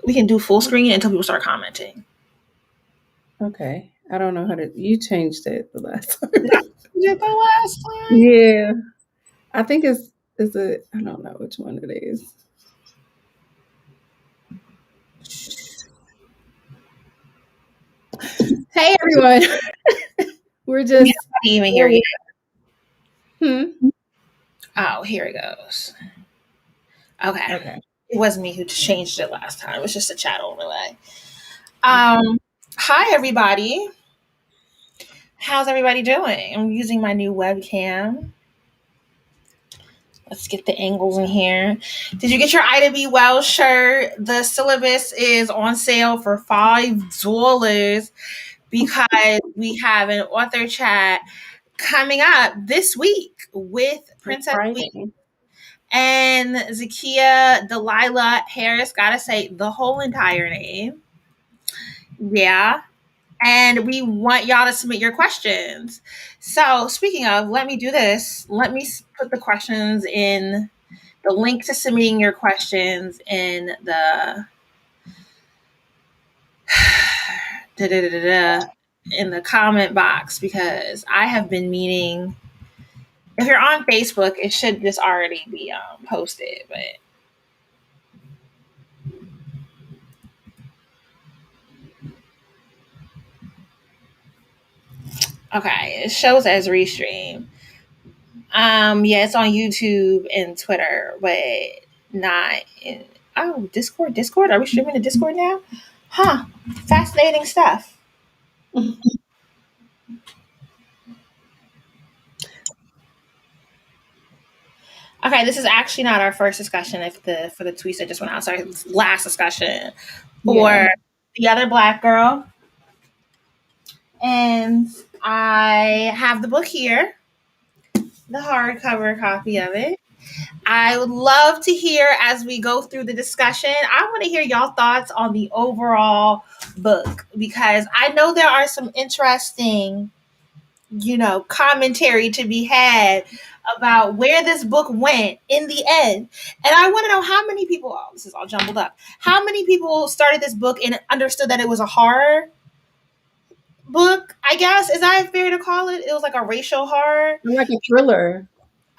We can do full screen until people start commenting. Okay. I don't know how to. You changed it the last time. Did I do it the last time? Yeah. I think it's a. I don't know which one it is. Hey everyone. We're Yeah, just. I didn't even hear you. Hmm. Oh, here it goes. Okay. Okay. It wasn't me who changed it last time. It was just a chat overlay. Hi everybody. How's everybody doing? I'm using my new webcam. Let's get the angles in here. Did you get your Ida B. Wells shirt? The syllabus is on sale for $5 because we have an author chat coming up this week with It's Princess Lee Friday. and Zakia Delilah Harris. Gotta say the whole entire name. Yeah. And we want y'all to submit your questions. So, speaking of, let me do this. Let me put the questions in the link to submitting your questions in the in the comment box because I have been meaning. If you're on Facebook, it should just already be posted. But okay, it shows as restream. Yeah, it's on YouTube and Twitter, but not in Discord. Discord? Are we streaming to Discord now? Huh. Fascinating stuff. Okay, this is actually not our first discussion if the for the tweets that just went out. Sorry, last discussion Yeah. for the other black girl. And I have the book here, the hardcover copy of it. I would love to hear as we go through the discussion. I want to hear y'all thoughts on the overall book because I know there are some interesting, commentary to be had about where this book went in the end. And I want to know how many people, oh, this is all jumbled up, how many people started this book and understood that it was a horror book, I guess. Is that fair to call it? It was like a racial horror. Like a thriller.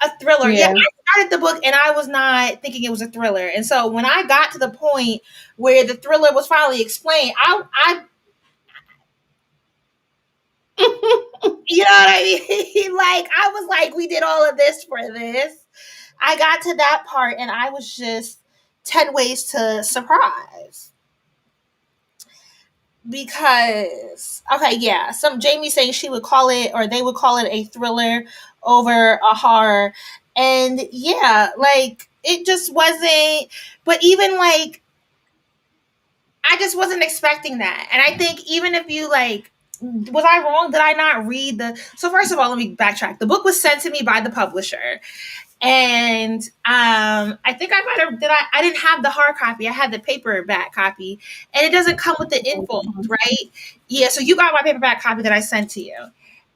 A thriller. Yeah, Yeah. I started the book and I was not thinking it was a thriller. And so when I got to the point where the thriller was finally explained, I you know what I mean? Like I was like, we did all of this for this. I got to that part and I was just 10 ways to surprise. Because okay, yeah, some Jamie saying she would call it or they would call it a thriller over a horror. And yeah, like it just wasn't, but even like I just wasn't expecting that. And I think even if you like, was I wrong? Did I not read the? So first of all, let me backtrack. The book was sent to me by the publisher, and I think I might have. Did I didn't have the hard copy. I had the paperback copy, and it doesn't come with the info, right? Yeah. So you got my paperback copy that I sent to you,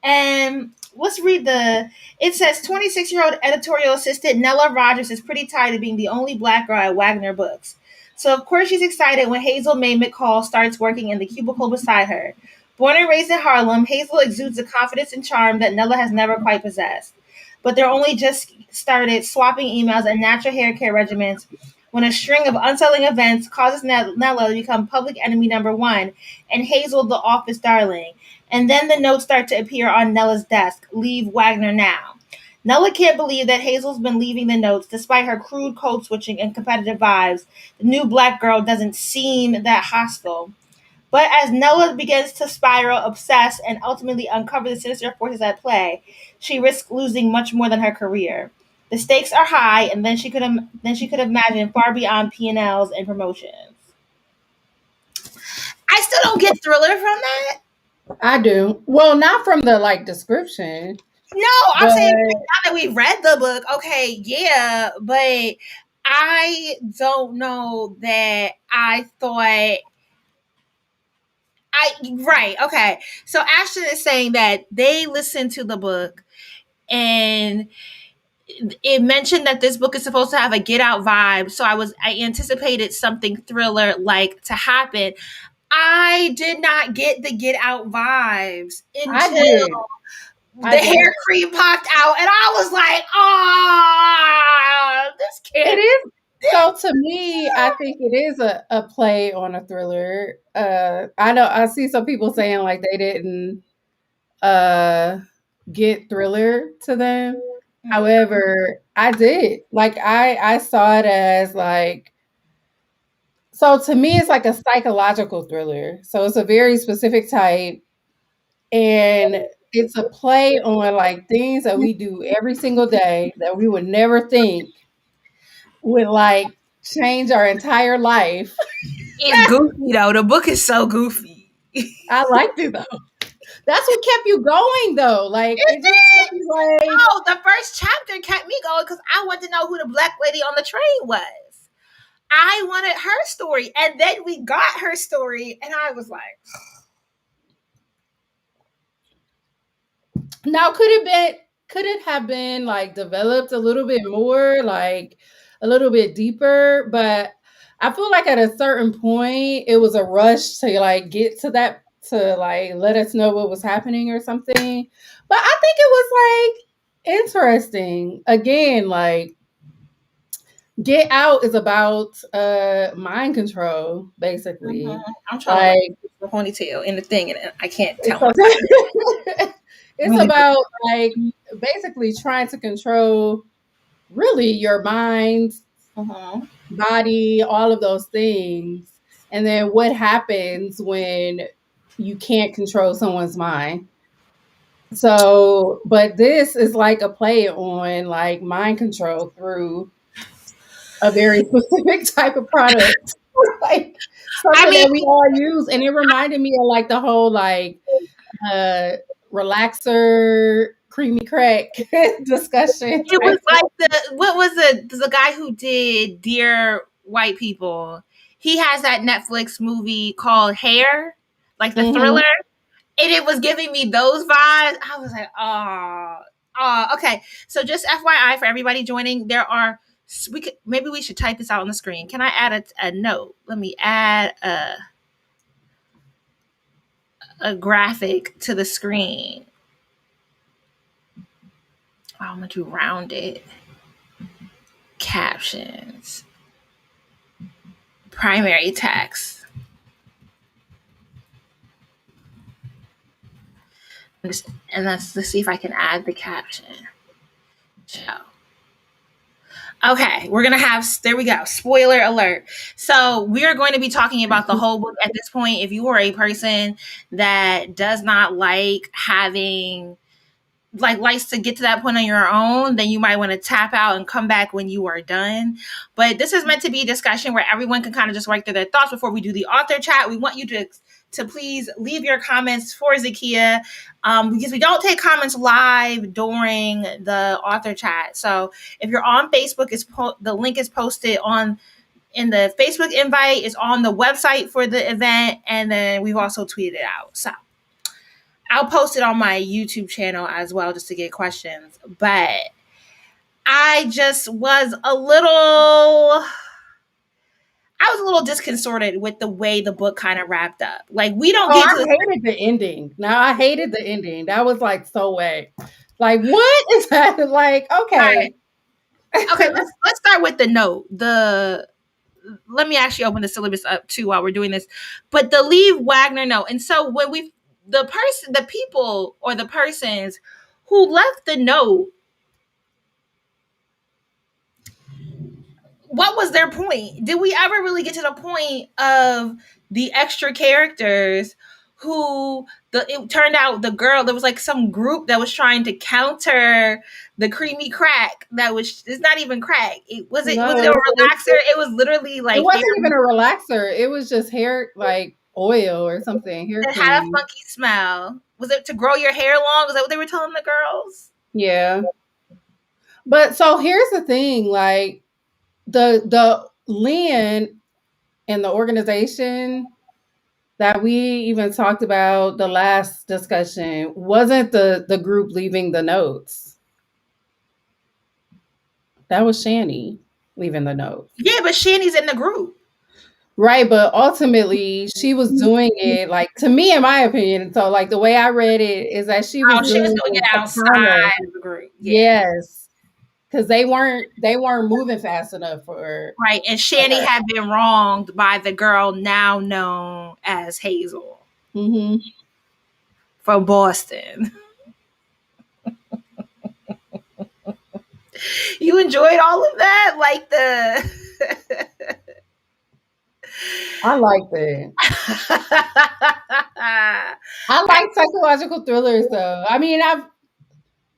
and let's read the. It says 26-year-old editorial assistant Nella Rogers is pretty tired of being the only black girl at Wagner Books. So of course she's excited when Hazel May McCall starts working in the cubicle beside her. Born and raised in Harlem, Hazel exudes a confidence and charm that Nella has never quite possessed. But they're only just started swapping emails and natural hair care regimens when a string of unsettling events causes Nella to become public enemy number one and Hazel the office darling. And then the notes start to appear on Nella's desk. Leave Wagner now. Nella can't believe that Hazel's been leaving the notes despite her crude code switching and competitive vibes. The new black girl doesn't seem that hostile. But as Nella begins to spiral, obsess, and ultimately uncover the sinister forces at play, she risks losing much more than her career. The stakes are high, and then she could imagine far beyond P&Ls and promotions. I still don't get thriller from that. I do. Well, not from the like description, No, I'm but saying now that we read the book, okay, yeah, but I don't know that I thought I right, okay. So Ashton is saying that they listened to the book and it mentioned that this book is supposed to have a Get Out vibe, so I anticipated something thriller like to happen. I did not get the Get Out vibes I until did. I the did. hair cream popped out, and I was like, "Oh, this It can't." is. So to me, I think it is a play on a thriller. I know I see some people saying like they didn't uh get thriller to them. Mm, However, I did. Like I saw it as like, so to me it's like a psychological thriller. So it's a very specific type, and it's a play on like things that we do every single day that we would never think would like change our entire life. it's goofy though. The book is so goofy. I liked it though. That's what kept you going though. Like Is it just kept it? you like, Oh, the first chapter kept me going because I wanted to know who the black lady on the train was. I wanted her story, and then we got her story, and I was like, now could it have been like developed a little bit more, like a little bit deeper? But I feel like at a certain point it was a rush to like get to that, to like let us know what was happening or something. But I think it was like interesting. Again, like Get Out is about mind control, mhm, basically. I'm trying to like Like the ponytail in the thing, and I can't it's tell them. it's about like basically trying to control really your mind, Mhm. body, all of those things. And then what happens when you can't control someone's mind. So, but this is like a play on like mind control through a very specific type of product. Like I something mean, that we all use. And it reminded me of like the whole like uh relaxer creamy crack discussion. it was like the what was the guy who did Dear White People? He has that Netflix movie called Hair, like the thriller, Mhm. and it was giving me those vibes. I was like, okay. So just FYI for everybody joining, there are we could maybe we should type this out on the screen. Can I add a note? Let me add a graphic to the screen. I'm gonna do rounded captions, primary text. And let's see if I can add the caption. Show. Okay, we're gonna have, there we go. Spoiler alert. So we are going to be talking about the whole book at this point. If you are a person that does not like having, like, likes to get to that point on your own, then you might want to tap out and come back when you are done. But this is meant to be a discussion where everyone can kind of just work through their thoughts before we do the author chat. We want you to please leave your comments for Zakia, because we don't take comments live during the author chat. So if you're on Facebook, the link is posted on in the Facebook invite. Is on the website for the event, and then we've also tweeted it out. So I'll post it on my YouTube channel as well, just to get questions. But I just was a little, I was a little disconcerted with the way the book kind of wrapped up. Like, we don't Oh, get to I the, hated the ending. Now I hated the ending. That was like so way. Like what is that? Like all right. okay. Okay, let's start with the note. The Let me actually open the syllabus up too while we're doing this. But the leave Wagner note. And so when we, the people or the persons who left the note, what was their point? Did we ever really get to the point of the extra characters who, it turned out the girl, there was like some group that was trying to counter the creamy crack that was, it's not even crack. Was it No, a relaxer? It was literally it like hair wasn't even a relaxer. It was just hair like oil or something, hair that had a cream. funky smell. Was it to grow your hair long? Is that what they were telling the girls? Yeah. But so here's the thing, like the Lynn and the organization that we even talked about the last discussion wasn't the group leaving the notes. That was Shani leaving the note. Yeah, but Shani's in the group. Right, but ultimately she was doing it like to me, in my opinion. So, like the way I read it is that she Oh, was she was doing doing it it to counter. outside of the group. Yeah. Yes, because they weren't moving fast enough Right. And for Shani her. had been wronged by the girl now known as Hazel Hmm. from Boston. You enjoyed all of that? Like the I like that. I like psychological thrillers, though. I mean,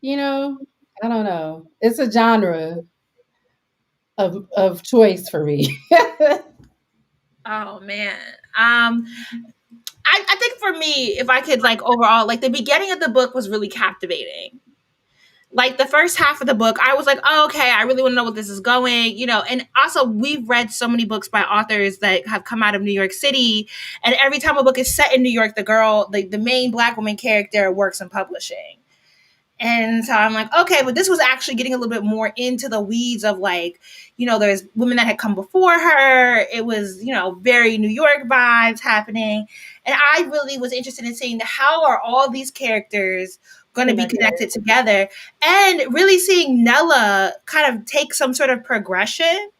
you know, I don't know. It's a genre of choice for me. Oh man. I think for me, if I could like overall, like the beginning of the book was really captivating. Like the first half of the book, I was like, oh, okay, I really want to know what this is going, you know. And also, we've read so many books by authors that have come out of New York City, and every time a book is set in New York, the girl, the main Black woman character, works in publishing. And so I'm like, okay, but this was actually getting a little bit more into the weeds of like, you know, there's women that had come before her. It was, you know, very New York vibes happening. And I really was interested in seeing how are all these characters going to be Connected. connected together and really seeing Nella kind of take some sort of progression.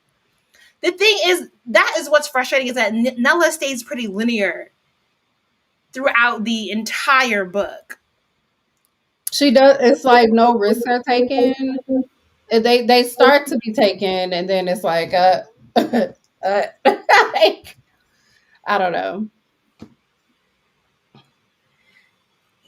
The thing is, that is what's frustrating is that Nella stays pretty linear throughout the entire book. She does. It's like no risks are taken. They start to be taken, and then it's like, like, I don't know.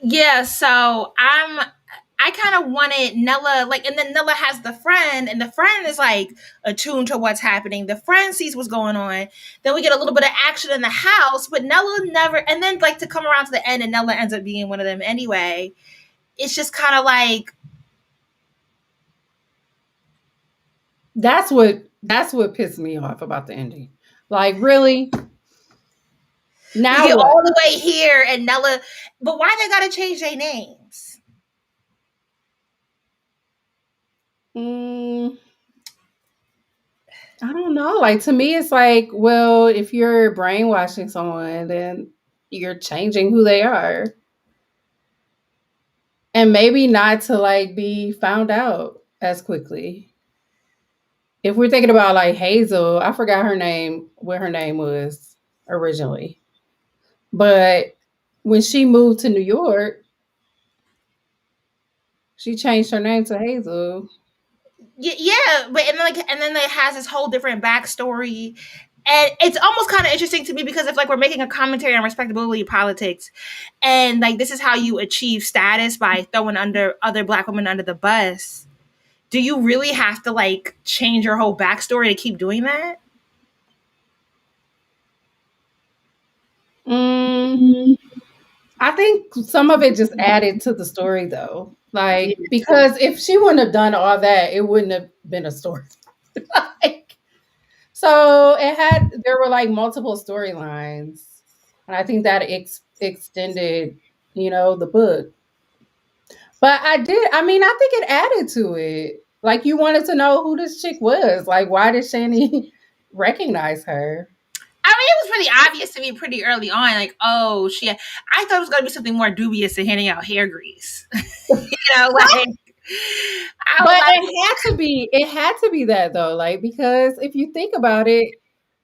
Yeah, so I kind of wanted Nella, like, and then Nella has the friend, and the friend is like attuned to what's happening. The friend sees what's going on. Then we get a little bit of action in the house, but Nella never, and then like to come around to the end, and Nella ends up being one of them anyway. It's just kind of like, That's what pissed me off about the ending. Like, really? we Now get what? all the way here, and Nella, but why they gotta change their names? Mm, I don't know. Like to me, it's like, well, if you're brainwashing someone, then you're changing who they are, and maybe not to like be found out as quickly. If we're thinking about like Hazel, I forgot her name, what her name was originally. But when she moved to New York, she changed her name to Hazel. Yeah, but and then it has this whole different backstory, and it's almost kind of interesting to me because if like we're making a commentary on respectability politics, and like this is how you achieve status by throwing under other Black women under the bus. Do you really have to like change your whole backstory to keep doing that? Mm, I think some of it just added to the story though. Yeah. Like, because if she wouldn't have done all that, it wouldn't have been a story. Like, so there were like multiple storylines. And I think that extended, the book. But I mean, I think it added to it. Like, you wanted to know who this chick was. Like, why did Shani recognize her? I mean, it was pretty obvious to me pretty early on. Like, oh, I thought it was going to be something more dubious than handing out hair grease. Like I was But like, it had to be that though, like, because if you think about it,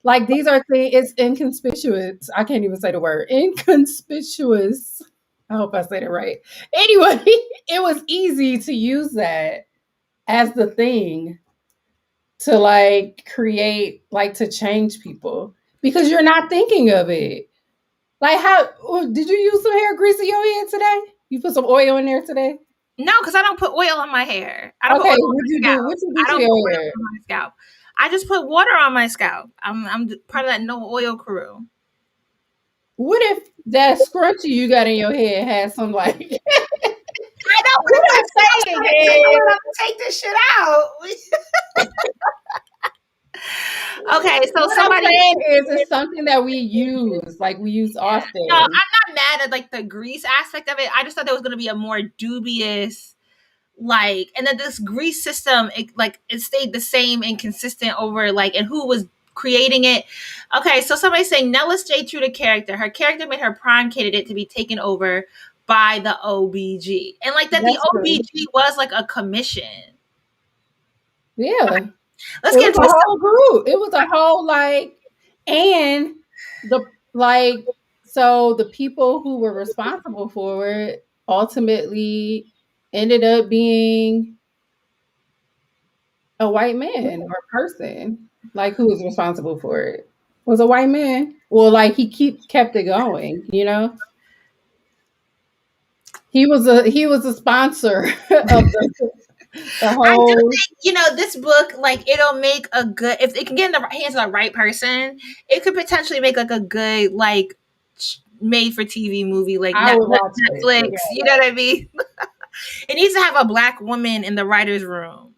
like, these are things, it's inconspicuous. I can't even say the word inconspicuous. I hope I said it right. Anyway, it was easy to use that as the thing to like create, like, to change people because you're not thinking of it. Like, how did you use some hair grease in your head today? You put some oil in there today? no, because I don't put oil on my hair. I don't put oil Okay, on my scalp. What you do I to don't put your oil hair? on my scalp. I just put water on my scalp. I'm part of that no oil crew. What if that scrunchie you got in your head has some like I know, but what if I I'm saying start tickling, is I'm gonna take this shit out. Okay, so what I'm somebody. saying is it's something that we use, like we use No, I'm often. not mad at like the grease aspect of it. I just thought there was gonna be a more dubious, like, and then this grease system, it stayed the same and consistent over, like, and who was creating it. Okay, so somebody's saying Nella stayed true to character. Her character made her prime candidate to be taken over by the OBG, and like that the That's true. OBG was like a commission. Yeah. Let's It get was into a this. whole group. It was a whole like, and the like, so the people who were responsible for it ultimately ended up being a white man or person, like who was responsible for it was a white man. Well, like he kept it going, you know. He was a sponsor of the I do whole. think, this book, like, it'll make a good, if it can get in the hands of the right person, it could potentially make like a good, like, made for TV movie, like I would watch it. Netflix. You know what I mean? It needs to have a black woman in the writer's room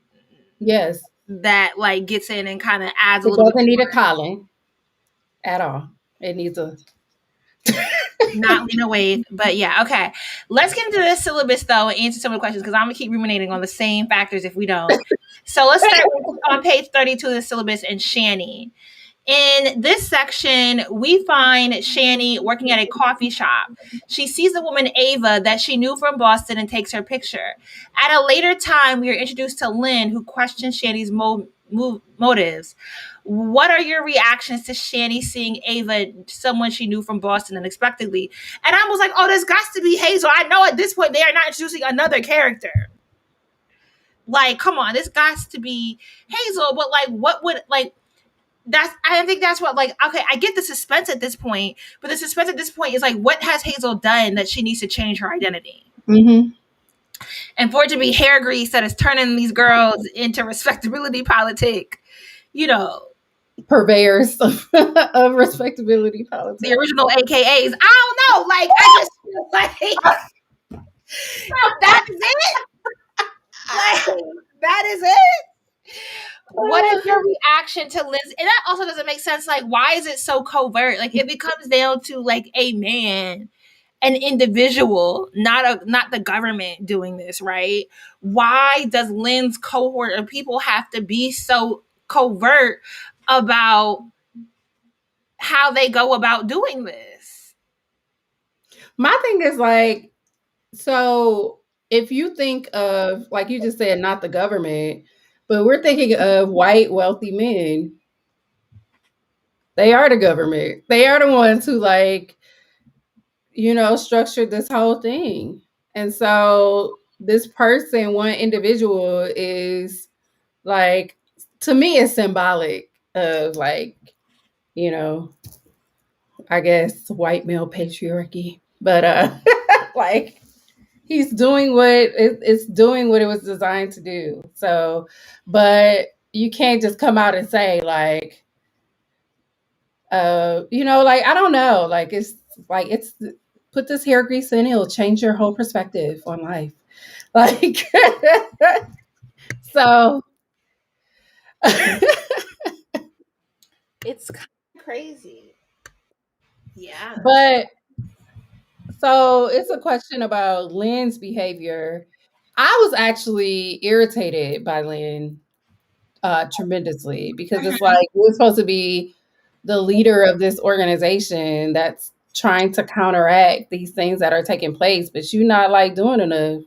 Yes, that, like, gets in and kind of adds a it little bit doesn't need a more. Colin at all. It needs a. Not Lena Waithe, but yeah, okay. Let's get into this syllabus though and answer some of the questions because I'm gonna keep ruminating on the same factors if we don't. So let's start on page 32 of the syllabus and Shani. In this section, we find Shani working at a coffee shop. She sees a woman, Ava, that she knew from Boston and takes her picture. At a later time, we are introduced to Lynn, who questions Shani's motives. What are your reactions to Shani seeing Ava, someone she knew from Boston, unexpectedly? And I was like, oh, there's got to be Hazel. I know at this point they are not introducing another character. Like, come on, this got to be Hazel. But like, what would, like, I think that's what, like, okay, I get the suspense at this point, but the suspense at this point is like, what has Hazel done that she needs to change her identity? Mm-hmm. And for it to be hair grease that is turning these girls into respectability politic, you know, Purveyors of respectability the politics. original AKAs. I don't know. Like, I just feel like that is it. Like, that is it. What is your reaction to Liz? And that also doesn't make sense. Like, why is it so covert? Like, if it comes down to like a man, an individual, not the government doing this, right? Why does Lynn's cohort of people have to be so covert about how they go about doing this? My thing is like, so if you think of, like you just said, not the government, but we're thinking of white wealthy men. They are the government. They are the ones who like, structured this whole thing. And so this person, one individual is like, to me, it's symbolic of like, you know, I guess white male patriarchy. But like he's doing it's doing what it was designed to do. So, but you can't just come out and say like, like I don't know, like it's put this hair grease in, it'll change your whole perspective on life. Like so It's kind of crazy. Yeah. but so it's a question about Lynn's behavior. I was actually irritated by Lynn tremendously because it's Mhm. like we're supposed to be the leader of this organization that's trying to counteract these things that are taking place, but you're not like doing enough.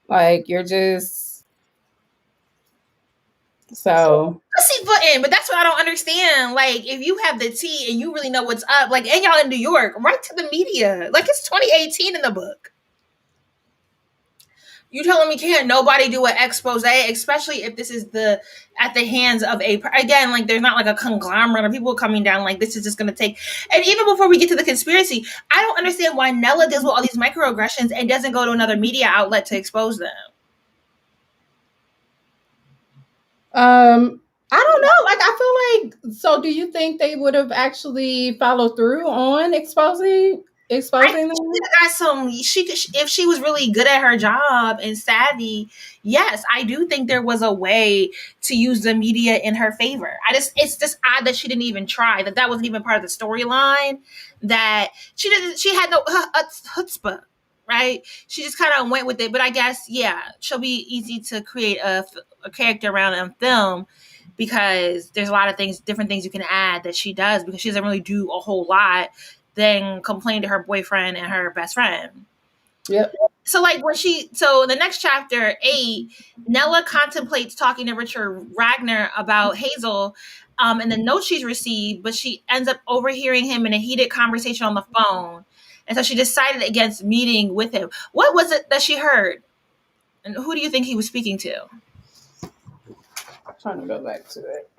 Like you're just so. Pussyfooting, but that's what I don't understand. Like, if you have the tea and you really know what's up, like, and y'all in New York, write to the media. Like, it's 2018 in the book. You telling me can't nobody do an expose, especially if this is the at the hands of a, again, like, there's not like a conglomerate of people coming down, like, this is just gonna take. And even before we get to the conspiracy, I don't understand why Nella deals with all these microaggressions and doesn't go to another media outlet to expose them. I don't know. Like I feel like, so do you think they would have actually followed through on I exposing think she them? got some. She could, if she was really good at her job and savvy. Yes, I do think there was a way to use the media in her favor. It's just odd that she didn't even try. That wasn't even part of the storyline. That she didn't. She had no chutzpah. right? She just kind of went with it. But I guess, yeah, she'll be easy to create a character around in film because there's a lot of things, different things you can add that she does because she doesn't really do a whole lot than complain to her boyfriend and her best friend. Yep. So like when so in the next chapter 8, Nella contemplates talking to Richard Ragnar about Hazel and the note she's received, but she ends up overhearing him in a heated conversation on the phone. And so she decided against meeting with him. What was it that she heard? And who do you think he was speaking to? I'm trying to go back to it.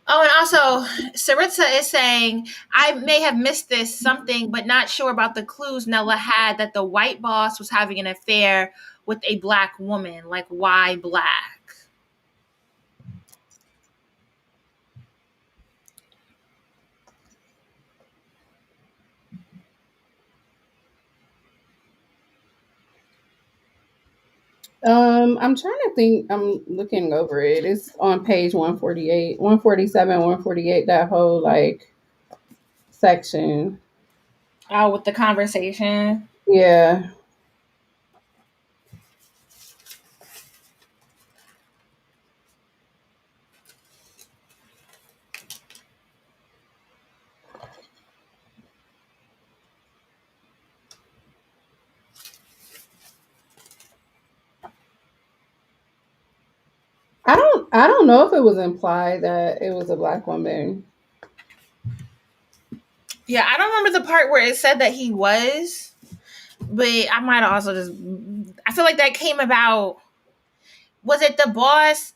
Oh, and also, Saritza is saying, I may have missed this something, but not sure about the clues Nella had that the white boss was having an affair with a black woman. Like, why black? I'm trying to think. I'm looking over it. It's on page 148, 147, 148. That whole like section. Oh, with the conversation. Yeah. I don't know if it was implied that it was a black woman. Yeah, I don't remember the part where it said that he was, but I might have also just. I feel like that came about. Was it the boss?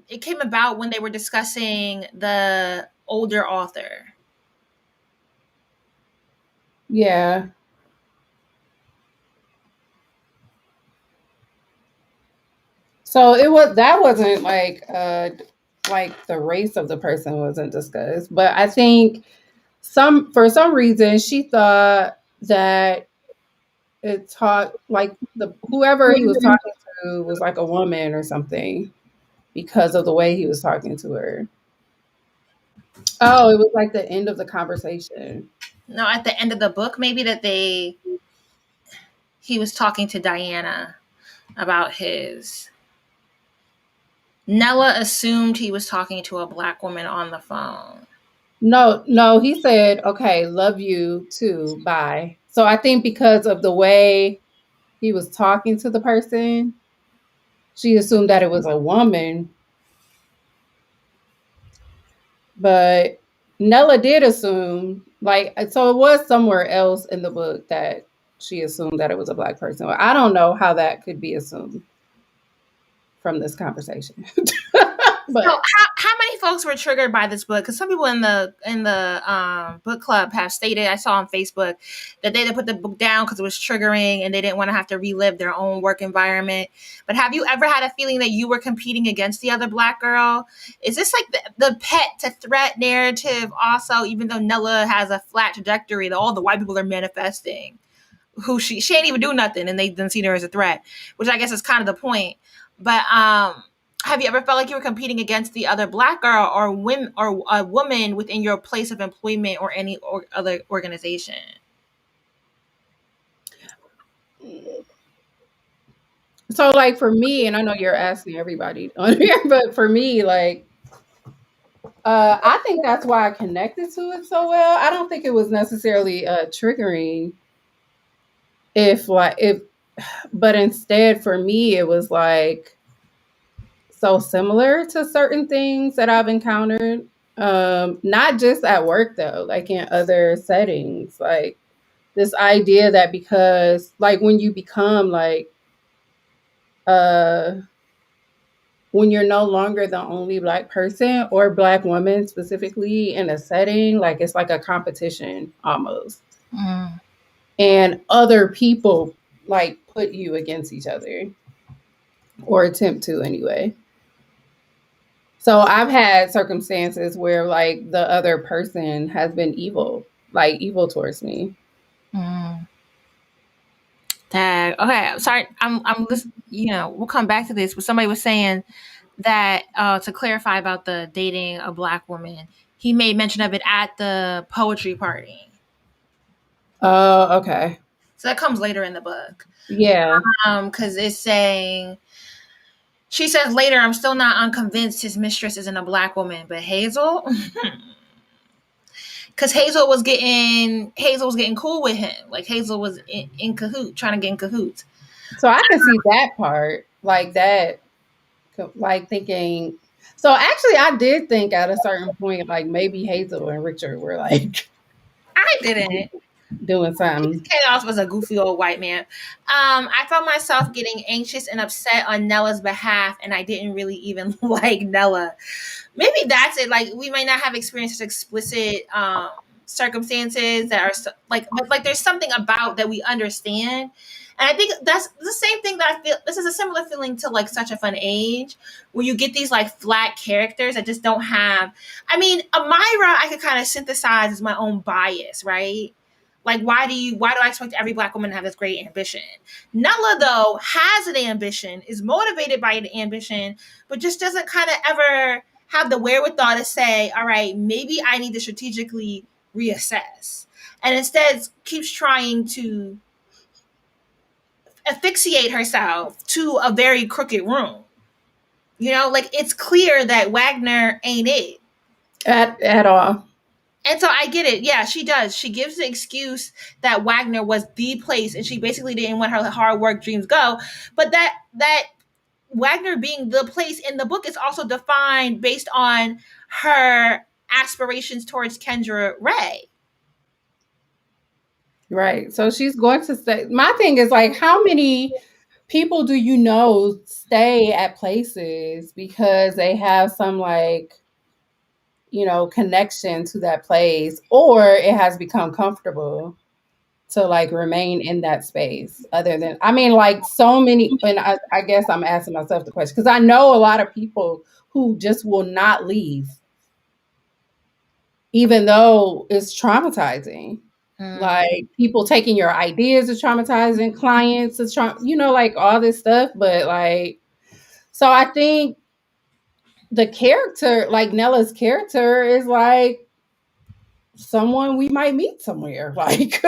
It came about when they were discussing the older author. Yeah. So it was that wasn't like the race of the person wasn't discussed, but I think some for some reason she thought that it taught like the whoever he was talking to was like a woman or something because of the way he was talking to her. Oh, it was like the end of the conversation. No, at the end of the book, maybe that he was talking to Diana about his. Nella assumed he was talking to a black woman on the phone. No, no, he said, "Okay, love you too. Bye." So I think because of the way he was talking to the person, she assumed that it was a woman, but Nella did assume, like, so it was somewhere else in the book that she assumed that it was a black person. I don't know how that could be assumed from this conversation. So But how many folks were triggered by this book? Because some people in the book club have stated, I saw on Facebook, that they put the book down because it was triggering and they didn't want to have to relive their own work environment. But have you ever had a feeling that you were competing against the other black girl? Is this like the pet to threat narrative? Also, even though Nella has a flat trajectory, that all the white people are manifesting who she ain't even do nothing, and they didn't see her as a threat, which I guess is kind of the point. But have you ever felt like you were competing against the other black girl or women or a woman within your place of employment or any other organization? so, like, for me, and I know you're asking everybody on here, but for me, like, I think that's why I connected to it so well. I don't think it was necessarily triggering if like if but instead for me it was like so similar to certain things that I've encountered. Not just at work though, like in other settings. Like this idea that because like when you become like uh when you're no longer the only black person or black woman specifically in a setting, like it's like a competition almost. Mm. And other people like put you against each other or attempt to anyway. So I've had circumstances where like the other person has been evil like evil towards me. Mm. Dang. Okay, I'm sorry. I'm we'll come back to this, but somebody was saying that to clarify about the dating a black woman, he made mention of it at the poetry party. Oh, okay. So that comes later in the book. Yeah. Because it's saying she says later, I'm still not unconvinced his mistress isn't a black woman, but Hazel, because Hazel was getting cool with him. Like Hazel was in cahoot, trying to get in cahoots. So I can see that part, like that, like thinking. So actually, I did think at a certain point, like maybe Hazel and Richard were like I didn't. doing something. Chaos was a goofy old white man. I found myself getting anxious and upset on Nella's behalf, and I didn't really even like Nella. Maybe that's it. Like we might not have experienced explicit circumstances that are but like there's something about that we understand. And I think that's the same thing that I feel. This is a similar feeling to like Such a Fun Age, where you get these like flat characters that just don't have. I mean, Amira, I could kind of synthesize as my own bias, right? Like, why do I expect every black woman to have this great ambition? Nella, though, has an ambition, is motivated by an ambition, but just doesn't kind of ever have the wherewithal to say, all right, maybe I need to strategically reassess. And instead keeps trying to asphyxiate herself to a very crooked room. You know, like it's clear that Wagner ain't it. At all. And so I get it. Yeah, she does. She gives the excuse that Wagner was the place and she basically didn't want her hard work dreams go. But that Wagner being the place in the book is also defined based on her aspirations towards Kendra Ray. Right. So she's going to stay. My thing is like, how many people do you know stay at places because they have some like, connection to that place, or it has become comfortable to like remain in that space other than, I mean, like so many, and I guess I'm asking myself the question because I know a lot of people who just will not leave even though it's traumatizing. Mm. Like people taking your ideas is traumatizing, clients is like all this stuff. But like, so I think the character, like Nella's character, is like someone we might meet somewhere. Like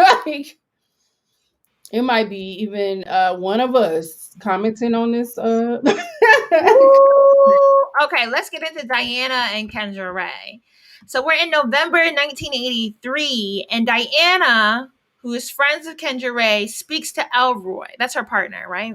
it might be even one of us commenting on this. Ooh. Okay, let's get into Diana and Kendra Ray. So we're in November 1983, and Diana, who is friends with Kendra Ray, speaks to Elroy. That's her partner, right?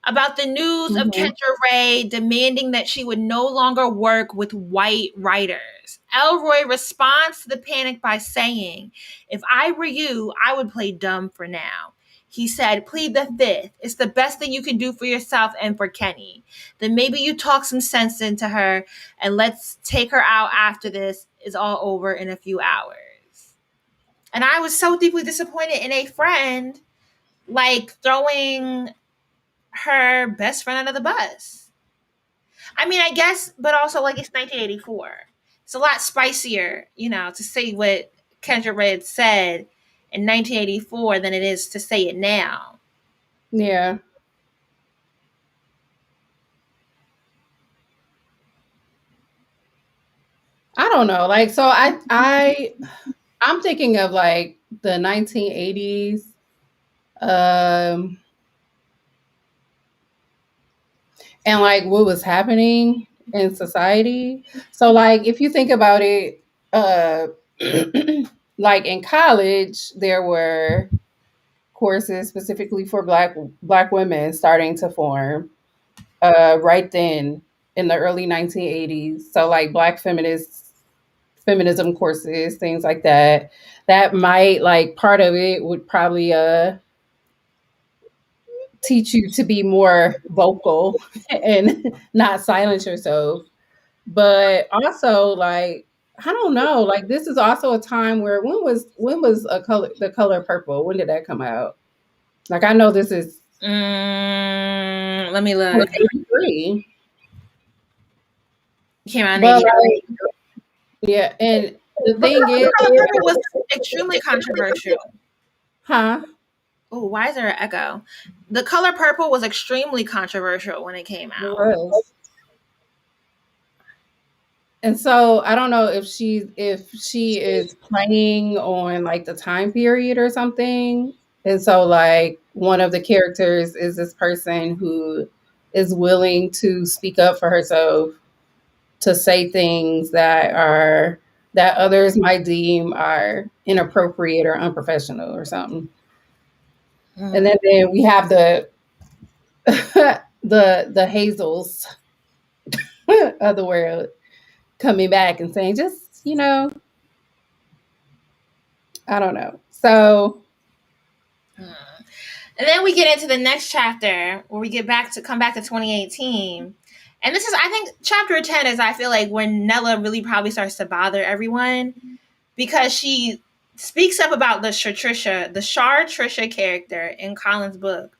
About the news of Mhm. Kendra Ray demanding that she would no longer work with white writers. Elroy responds to the panic by saying, if I were you, I would play dumb for now. He said, plead the fifth. It's the best thing you can do for yourself and for Kenny. Then maybe you talk some sense into her and let's take her out after this is all over in a few hours. And I was so deeply disappointed in a friend like throwing her best friend under the bus. I mean, I guess, but also like it's 1984. It's a lot spicier, to say what Kendra Red said in 1984 than it is to say it now. Yeah. I don't know. Like, so I'm thinking of like the 1980s, um, and like what was happening in society. So, like, if you think about it, uh, like in college, there were courses specifically for black women starting to form right then in the early 1980s. So, like, black feminism courses, things like that. That might like part of it would probably teach you to be more vocal and not silence yourself. But also like I don't know, like this is also a time where when was a color the color purple? When did that come out? Like I know this is Let me was look. 83. It came out in But 80. like yeah, and the But thing is, Color Purple was extremely controversial. huh? Oh, why is there an echo? The Color Purple was extremely controversial when it came It out. was. And so I don't know if she is playing on like the time period or something. And so like one of the characters is this person who is willing to speak up for herself, to say things that others might deem are inappropriate or unprofessional or something. And Mm. then we have the the Hazels of the world coming back and saying, just, I don't know. So Mm. And then we get into the next chapter where we get back to come back to 2018. And this is, I think, chapter 10 is, I feel like, when Nella really probably starts to bother everyone because she speaks up about the Shar Trisha character in Colin's book.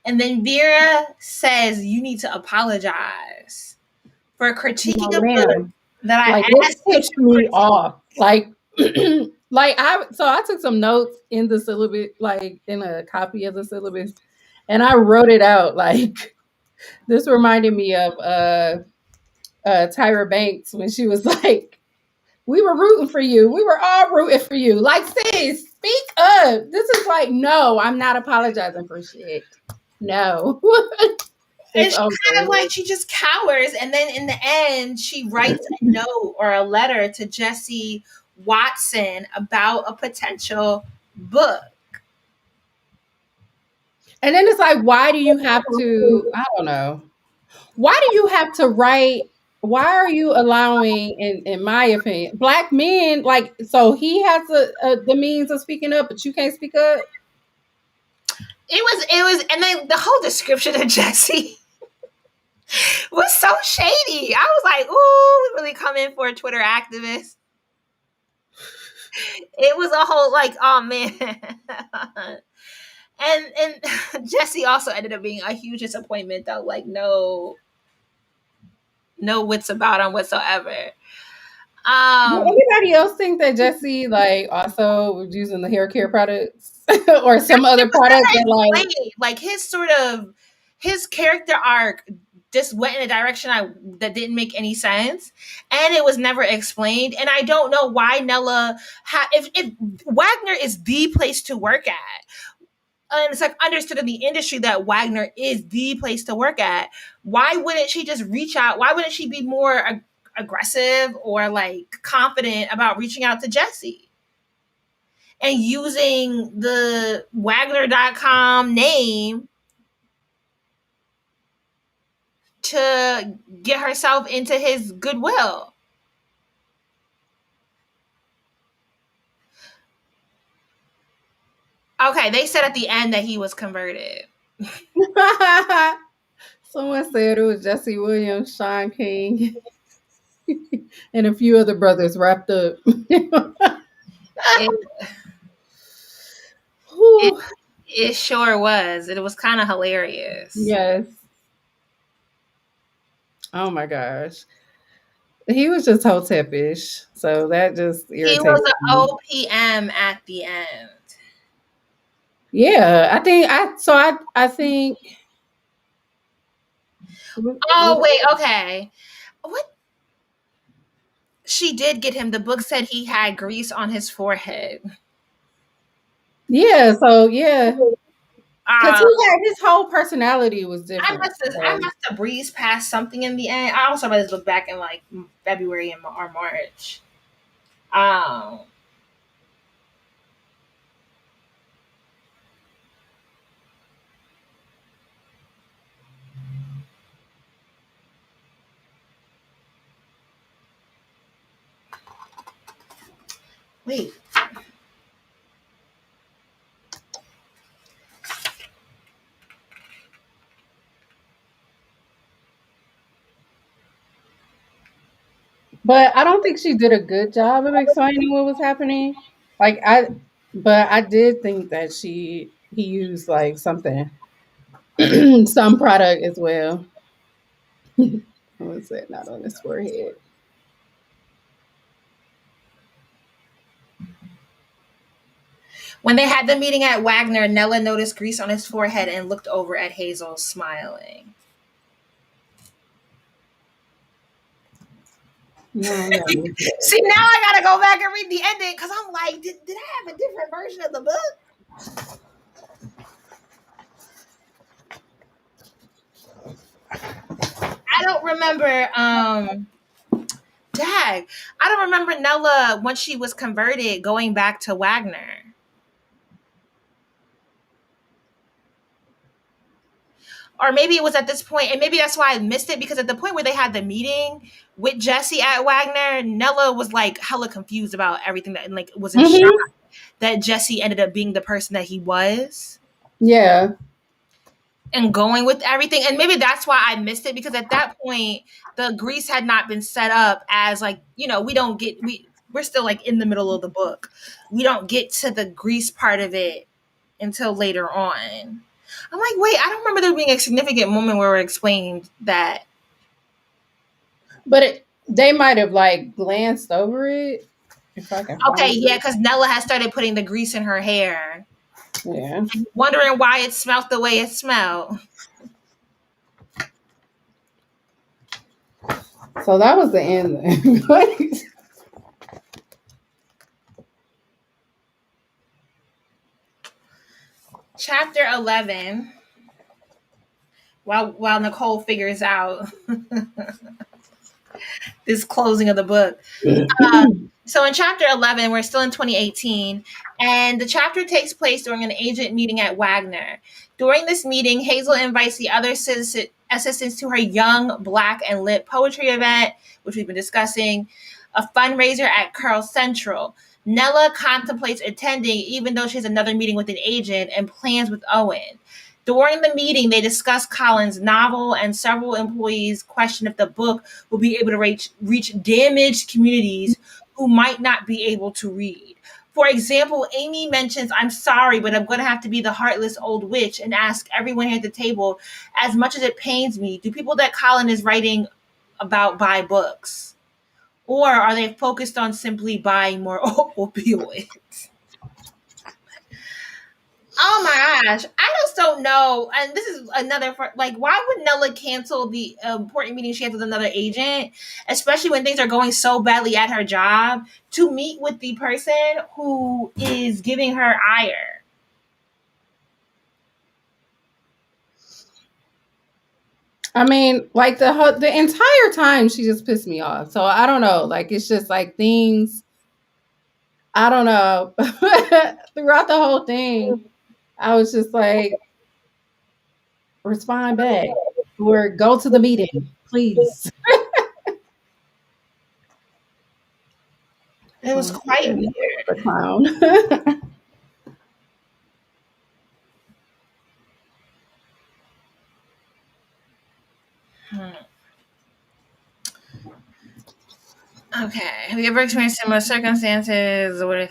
And then Vera says, you need to apologize for critiquing a book ma'am, that like I this asked you to pissed me critique. off. Like like I took some notes in the syllabus, like in a copy of the syllabus, and I wrote it out. Like this reminded me of Tyra Banks when she was like, we were rooting for you. We were all rooting for you. Like, sis, speak up. This is like, no, I'm not apologizing for shit. No. And It's she kind of over. like, she just cowers. And then in the end, she writes a note or a letter to Jesse Watson about a potential book. And then it's like, why do you have to, I don't know. Why do you have to write? Why are you allowing, in my opinion, black men, like, so he has the means of speaking up, but you can't speak up? It was, and then the whole description of Jesse was so shady. I was like, ooh, we really come in for a Twitter activist. It was a whole like, oh man. and Jesse also ended up being a huge disappointment though. Like no wits about him whatsoever. Did Um anybody else think that Jesse, like, also was using the hair care products or some other product that, like, like his character arc just went in a direction that didn't make any sense, and it was never explained. And I don't know why Nella if Wagner is the place to work at, and it's like understood in the industry that Wagner is the place to work at, why wouldn't she just reach out? Why wouldn't she be more aggressive or like confident about reaching out to Jesse and using the Wagner.com name to get herself into his goodwill? Okay, they said at the end that he was converted. someone said it was Jesse Williams, Sean King, and a few other brothers wrapped up. It, it, Whew. it sure was. It was kind of hilarious. Yes. Oh my gosh. He was just hotepish. So that just He was irritates an me. OPM at the end. Yeah, I think Oh wait, okay. What, she did get him. The book said he had grease on his forehead. yeah, so yeah. Because Uh, he had his whole personality was I different. must have I So must have breezed past something in the end. I also read this book back in like February or March. Um, wait, but I don't think she did a good job of explaining what was happening. Like but I did think that he used like something, some product as well. What was it? Not on his forehead. When they had the meeting at Wagner, Nella noticed grease on his forehead and looked over at Hazel, smiling. No, I gotta look it up. See, now I gotta go back and read the ending because I'm like, did I have a different version of the book? I don't remember. Dag, I don't remember Nella once she was converted going back to Wagner. Or maybe it was at this point, and maybe that's why I missed it because at the point where they had the meeting with Jesse at Wagner, Nella was like hella confused about everything that, and like was in shock Mhm. that Jesse ended up being the person that he was Yeah. and going with everything. And maybe that's why I missed it because at that point, the grease had not been set up as like, we don't get, we're still like in the middle of the book. We don't get to the grease part of it until later on. I'm like, wait, I don't remember there being a significant moment where it explained that. But they might have like glanced over it if I can Okay, find yeah, it. because Nella has started putting the grease in her hair, Yeah. wondering why it smelled the way it smelled. So that was the end then. Chapter 11. While Nicole figures out this closing of the book. So in chapter 11, we're still in 2018, and the chapter takes place during an agent meeting at Wagner. During this meeting, Hazel invites the other assistants to her Young, Black, and Lit poetry event, which we've been discussing, a fundraiser at Curl Central. Nella contemplates attending, even though she has another meeting with an agent and plans with Owen. During the meeting, they discuss Colin's novel, and several employees question if the book will be able to reach damaged communities who might not be able to read. For example, Amy mentions, I'm sorry, but I'm going to have to be the heartless old witch and ask everyone here at the table, as much as it pains me, do people that Colin is writing about buy books? Or are they focused on simply buying more opioids? Oh my gosh, I just don't know. And this is another like, why would Nella cancel the important meeting she has with another agent, especially when things are going so badly at her job, to meet with the person who is giving her ire? I mean, like the entire time she just pissed me off. So I don't know. Like it's just like things. I don't know. Throughout the whole thing, I was just like, respond back or go to the meeting, please. It was So quite yeah, weird. the clown. Hmm. Okay. Have you ever experienced similar circumstances? What?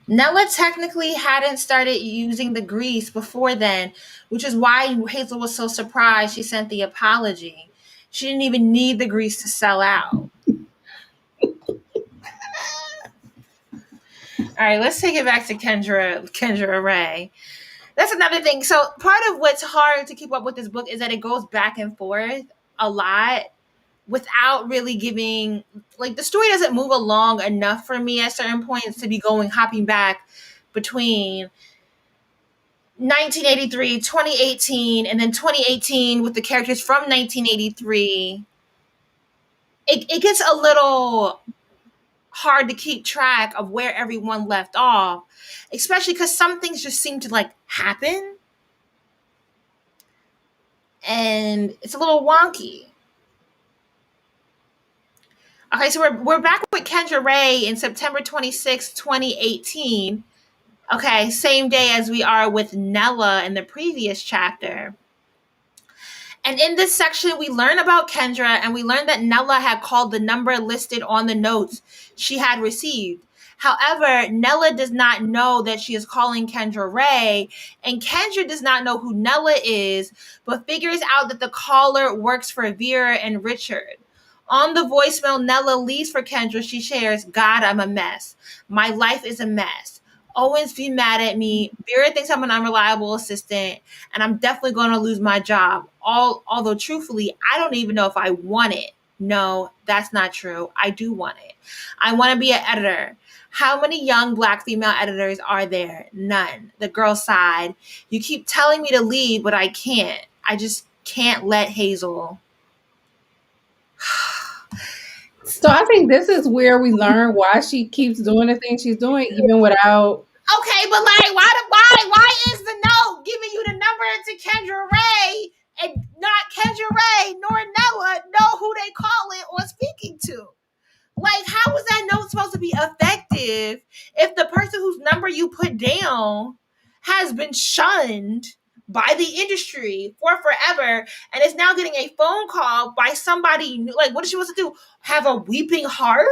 Nella technically hadn't started using the grease before then, which is why Hazel was so surprised she sent the apology. She didn't even need the grease to sell out. All right, let's take it back to Kendra Ray. That's another thing. So part of what's hard to keep up with this book is that it goes back and forth a lot without really giving, like, the story doesn't move along enough for me at certain points to be hopping back between 1983, 2018, and then 2018 with the characters from 1983. It gets a little hard to keep track of where everyone left off, especially because some things just seem to like happen and it's a little wonky. Okay, so we're back with Kendra Ray in September 26, 2018. Okay, same day as we are with Nella in the previous chapter. And in this section, we learn about Kendra and we learn that Nella had called the number listed on the notes she had received. However, Nella does not know that she is calling Kendra Ray, and Kendra does not know who Nella is, but figures out that the caller works for Vera and Richard. On the voicemail Nella leaves for Kendra, she shares, God, I'm a mess. My life is a mess. Owens be mad at me. Vera thinks I'm an unreliable assistant, and I'm definitely going to lose my job. Although truthfully, I don't even know if I want it. No, that's not true. I do want it. I want to be an editor. How many young black female editors are there? None. The girl sighed. You keep telling me to leave, but I can't. I just can't let Hazel. So I think this is where we learn why she keeps doing the things she's doing, even without. Okay, but like, why is the note giving you the number to Kendra Ray and not Kendra Ray nor Nella know who they call it or speaking to? Like, how was that note supposed to be effective if the person whose number you put down has been shunned by the industry for forever and is now getting a phone call by somebody new? Like, what is she supposed to do? Have a weeping heart?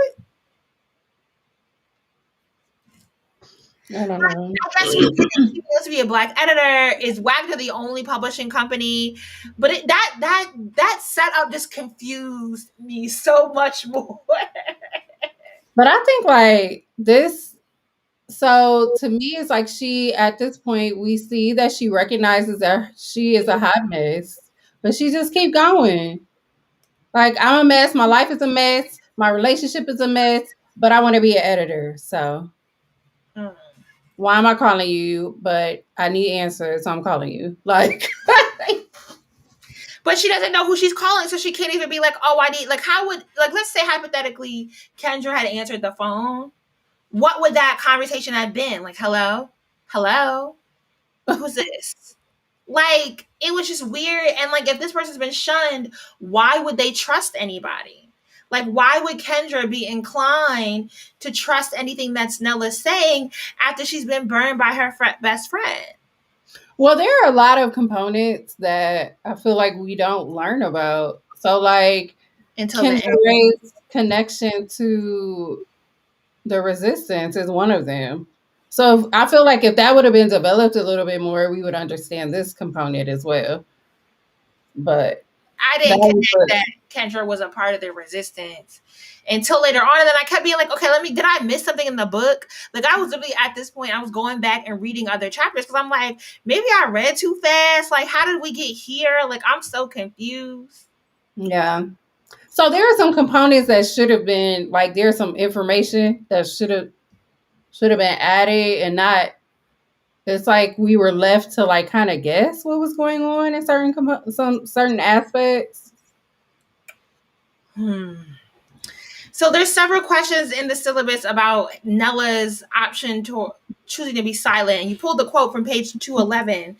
I don't know. I guess we get it. She wants to be a black editor. Is Wagner the only publishing company? But that setup just confused me so much more. But I think like this. So to me, it's like she at this point we see that she recognizes that she is a hot mess, but she just keep going. Like I'm a mess. My life is a mess. My relationship is a mess. But I want to be an editor. So Mm. why am I calling you? But I need answers, so I'm calling you. Like, But she doesn't know who she's calling, so she can't even be like, "Oh, I need." Like, how would, like, let's say hypothetically, Kendra had answered the phone. What would that conversation have been? Like, hello, hello, who's this? Like, it was just weird. And like, if this person's been shunned, why would they trust anybody? Like, why would Kendra be inclined to trust anything that Nella's saying after she's been burned by her best friend? well, there are a lot of components that I feel like we don't learn about. So, like Until the Kendra end. Ray's connection to the resistance is one of them. So I feel like if that would have been developed a little bit more, we would understand this component as well. But I that didn't was connect that Kendra was a part of the resistance until later on. And then I kept being like, okay, did I miss something in the book? Like, I was literally at this point, I was going back and reading other chapters because I'm like, maybe I read too fast. Like, how did we get here? Like, I'm so confused. yeah. So there are some components that should have been like there's some information that should have been added and not. It's like we were left to like kind of guess what was going on in some certain aspects. Hmm. So there's several questions in the syllabus about Nella's option to choosing to be silent. And you pulled the quote from page 211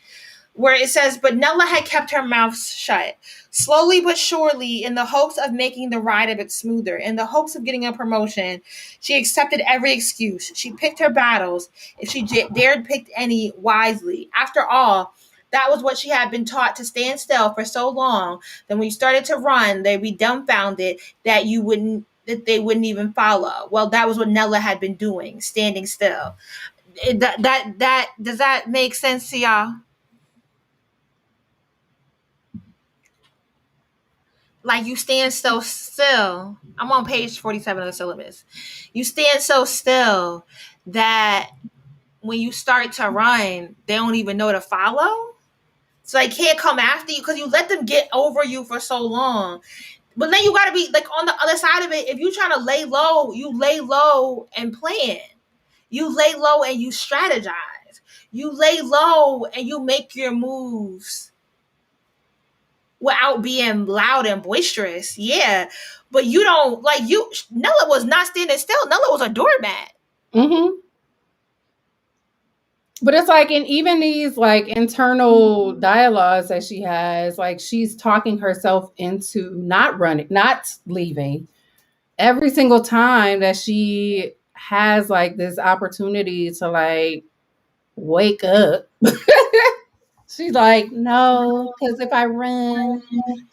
where it says, but Nella had kept her mouth shut. Slowly but surely, in the hopes of making the ride a bit smoother, in the hopes of getting a promotion, she accepted every excuse. She picked her battles, if she dared pick any wisely. After all, that was what she had been taught, to stand still for so long that when you started to run, they'd be dumbfounded that they wouldn't even follow. Well, that was what Nella had been doing, standing still. That does that make sense to y'all? Like, you stand so still. I'm on page 47 of the syllabus. You stand so still that when you start to run, they don't even know to follow. So they can't come after you because you let them get over you for so long. But then you got to be like on the other side of it. If you trying to lay low, you lay low and plan. You lay low and you strategize. You lay low and you make your moves without being loud and boisterous. Yeah. But you don't like you Nella was not standing still. Nella was a doormat. Mm-hmm. But it's like in even these like internal dialogues that she has, like she's talking herself into not running, not leaving. Every single time that she has like this opportunity to like wake up. She's like, no, because if I run,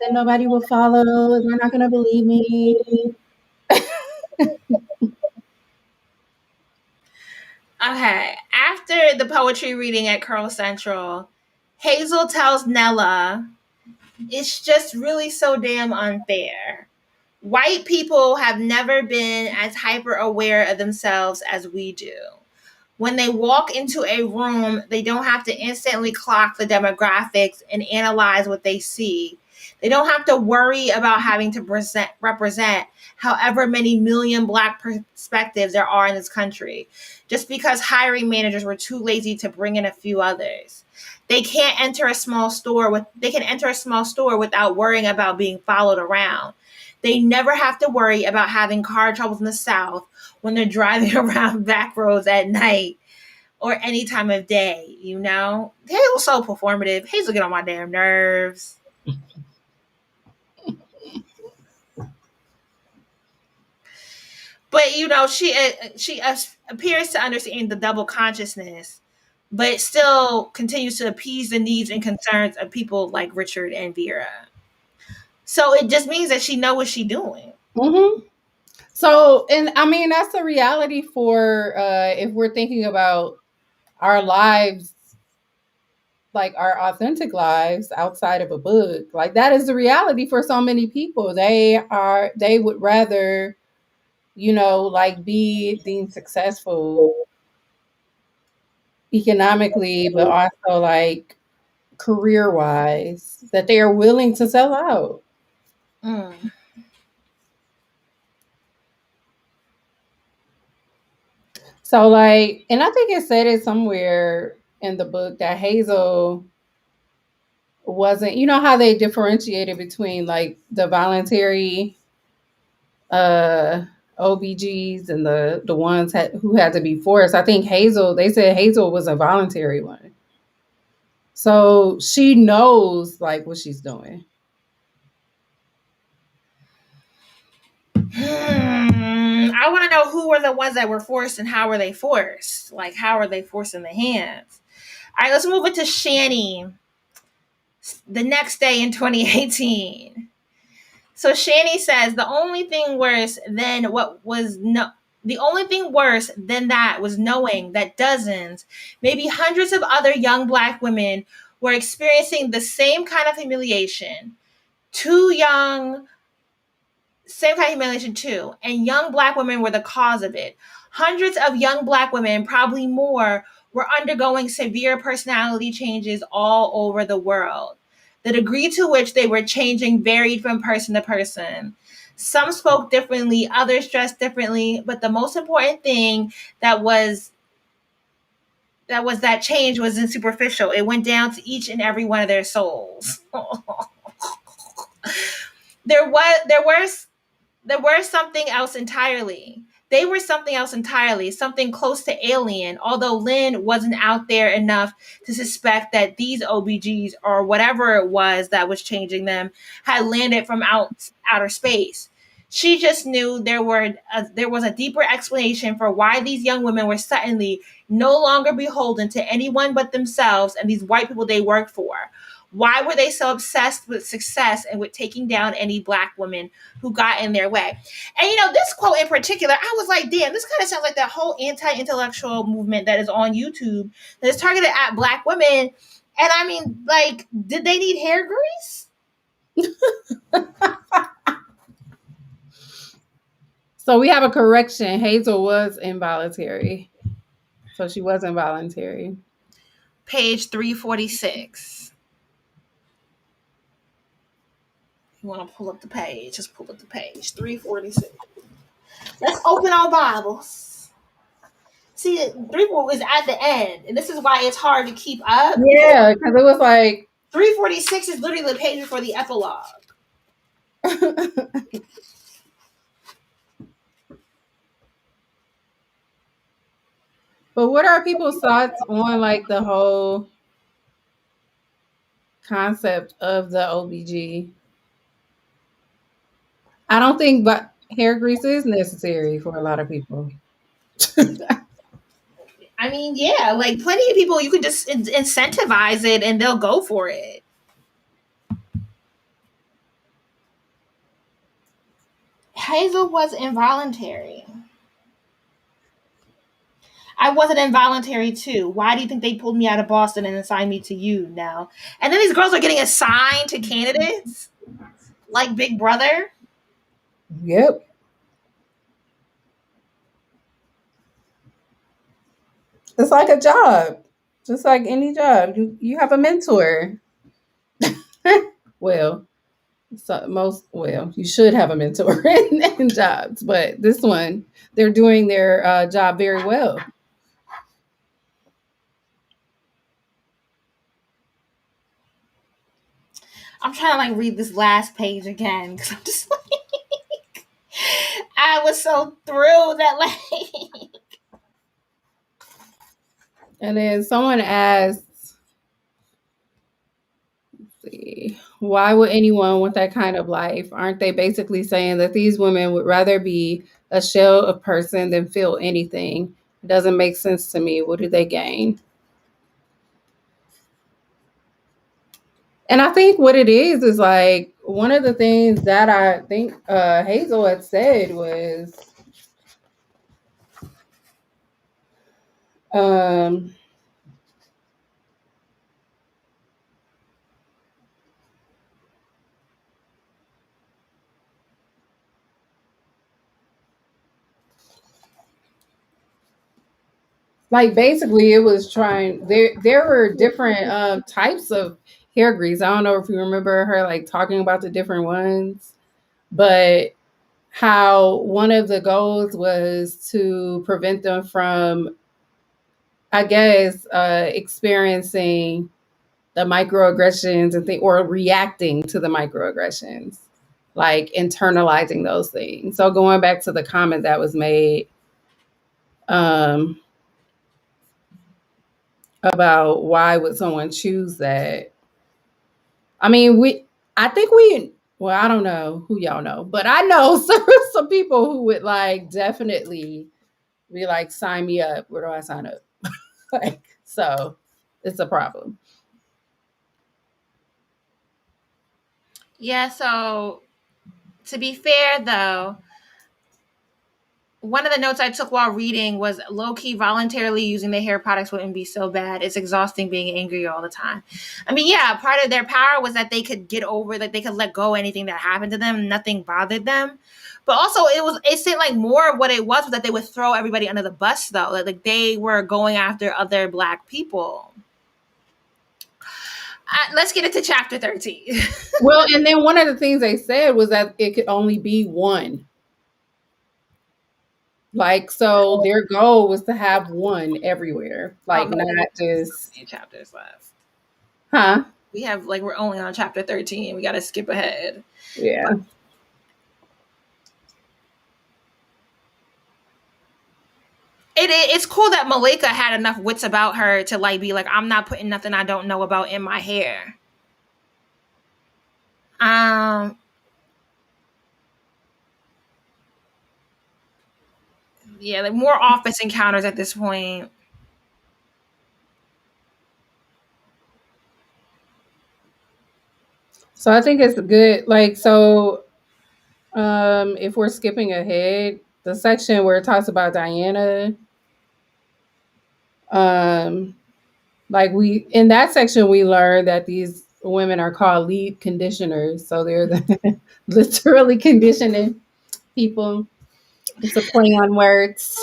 then nobody will follow. They're not going to believe me. Okay, after the poetry reading at Curl Central, Hazel tells Nella, it's just really so damn unfair. White people have never been as hyper aware of themselves as we do. When they walk into a room, they don't have to instantly clock the demographics and analyze what they see. They don't have to worry about having to represent however many million Black perspectives there are in this country, just because hiring managers were too lazy to bring in a few others. They can enter a small store without worrying about being followed around. They never have to worry about having car troubles in the South when they're driving around back roads at night or any time of day, you know? Hazel's so performative. Hazel get on my damn nerves. But you know, she appears to understand the double consciousness, but still continues to appease the needs and concerns of people like Richard and Vera. So it just means that she knows what she's doing. Mm-hmm. So, and I mean, that's the reality for if we're thinking about our lives, like our authentic lives outside of a book. Like that is the reality for so many people. They would rather, like be deemed successful economically, but also like career wise, that they are willing to sell out. Mm. So like, and I think it said it somewhere in the book that Hazel wasn't, you know how they differentiated between like the voluntary uh OBGs and the ones who had to be forced. I think Hazel, they said Hazel was a voluntary one. So she knows like what she's doing. I want to know who were the ones that were forced and how were they forced? Like, how are they forced in the hands? All right, let's move it to Shani the next day in 2018. So Shani says the only thing worse than that was knowing that dozens, maybe hundreds of other young Black women were experiencing the same kind of humiliation. Too young, same kind of humiliation too, and young Black women were the cause of it. Hundreds of young Black women, probably more, were undergoing severe personality changes all over the world. The degree to which they were changing varied from person to person. Some spoke differently, others dressed differently, but the most important thing that was that change wasn't superficial. It went down to each and every one of their souls. There was something else entirely. They were something else entirely, something close to alien, although Lynn wasn't out there enough to suspect that these OBGs or whatever it was that was changing them had landed from outer space. She just knew there was a deeper explanation for why these young women were suddenly no longer beholden to anyone but themselves and these white people they worked for. Why were they so obsessed with success and with taking down any Black woman who got in their way? And you know, this quote in particular, I was like, damn, this kind of sounds like that whole anti-intellectual movement that is on YouTube that is targeted at Black women. And I mean, like, did they need hair grease? So we have a correction. Hazel was involuntary. So she was involuntary. Page 346. You want to pull up the page? Just pull up the page. 346. Let's open our Bibles. See, 3 is at the end, and this is why it's hard to keep up. Yeah, because it was like 346 is literally the page for the epilogue. But what are people's thoughts on like the whole concept of the OBG? I don't think but hair grease is necessary for a lot of people. I mean, yeah, like plenty of people, you can just incentivize it and they'll go for it. Hazel was involuntary. I wasn't involuntary too. Why do you think they pulled me out of Boston and assigned me to you now? And then these girls are getting assigned to candidates like Big Brother. Yep. It's like a job. Just like any job. You have a mentor. Well, you should have a mentor in jobs, but this one, they're doing their job very well. I'm trying to like read this last page again because I'm just like, I was so thrilled that like And then someone asks, see, why would anyone want that kind of life? Aren't they basically saying that these women would rather be a shell of person than feel anything? It doesn't make sense to me. What do they gain? And I think what it is like one of the things that I think Hazel had said was um, like basically it was trying there were different types of hair grease. I don't know if you remember her like talking about the different ones, but how one of the goals was to prevent them from, I guess, experiencing the microaggressions and or reacting to the microaggressions, like internalizing those things. So going back to the comment that was made um, about why would someone choose that? I mean, I think well, I don't know who y'all know, but I know some people who would like definitely be like, sign me up. Where do I sign up? Like, so it's a problem. yeah. So to be fair though, one of the notes I took while reading was low key voluntarily using the hair products wouldn't be so bad. It's exhausting being angry all the time. I mean, yeah, part of their power was that they could get over, that they could let go of anything that happened to them. Nothing bothered them. But also, it seemed like more of what it was that they would throw everybody under the bus, though. Like they were going after other Black people. Let's get into chapter 13. Well, and then one of the things they said was that it could only be one. Like, so their goal was to have one everywhere, Oh, like man, not just, chapters left. huh? We have like we're only on chapter 13. We got to skip ahead. Yeah. But it's cool that Malika had enough wits about her to like be like, I'm not putting nothing I don't know about in my hair. Um, yeah, like more office encounters at this point. So I think it's good. Like, so if we're skipping ahead, the section where it talks about Diana, um, like we in that section we learned that these women are called lead conditioners. So they're the literally conditioning people. It's a play on words.